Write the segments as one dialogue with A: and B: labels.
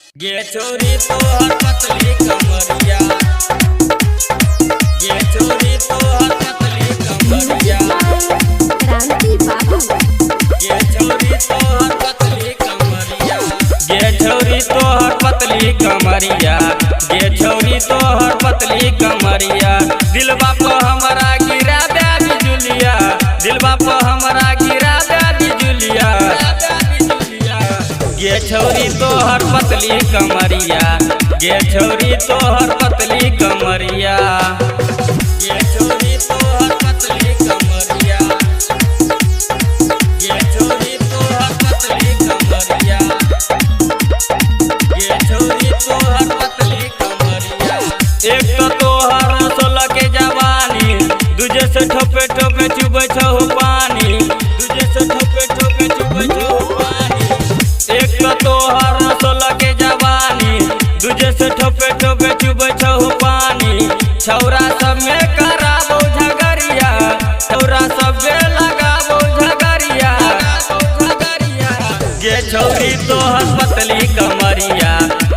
A: ये छोरी तो हर पतली कमरिया, ये छोरी तो हर पतली कमरिया,
B: क्रांति बाबू।
A: ये छोरी तो हर पतली कमरिया, ये छोरी तो हर पतली कमरिया, ये छोरी तो हर पतली कमरिया। दिलवा पे हमरा गिरा दे बिजुलिया, दिलवा पे हमरा गिरा दे बिजुलिया। ये छोरी तो हर पतली कमरिया, ये छोरी तो हर पतली कमरिया, ये छोरी तो हर पतली कमरिया, ये छोरी तो हर पतली कमरिया, ये छोरी तो हर पतली कमरिया। एक तो तोहर 16 के जवानी, दूजे से ठोपे ठोपे चुबै छौ पानी, दूजे से ठोपे ठोपे चुबै छौ पानी। एक तो तोहर 16 के जवानी, दूजे से ठोपे ठोपे चुबै छौ पानी। छौरा सब में कराबो झगड़िया, छौरा सब में लगाबो झगड़िया। ये छोरी तोहर पतली कमरिया,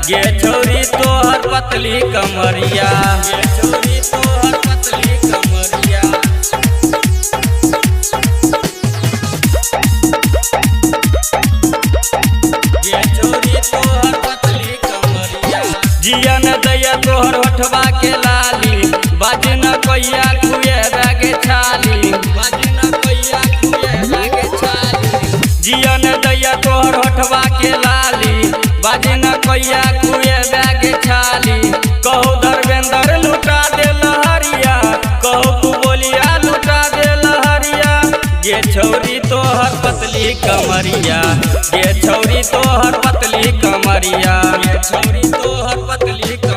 A: ये छोरी तोहर पतली कमरिया, ये छोरी तोहर पतली कमरिया। ये छोरी तोहर पतली कमरिया। जिया न दैया तोहर होठवा के लाली, बाज न कोइया खुए बागे छाली, बाज न कोइया खुए बागे छाली। जिया न दैया तोहर होठवा के लाली, बाज न कोइया खुए बागे छाली। कहो धर्मेंद्र लुटा दे लहरिया, कहो तू बोलिया लुटा दे लहरिया। ये छोरी तोहर पतली कमरिया, ये छोरी तोहर पतली कमरिया, ये छोरी तोहर पतली कमरिया।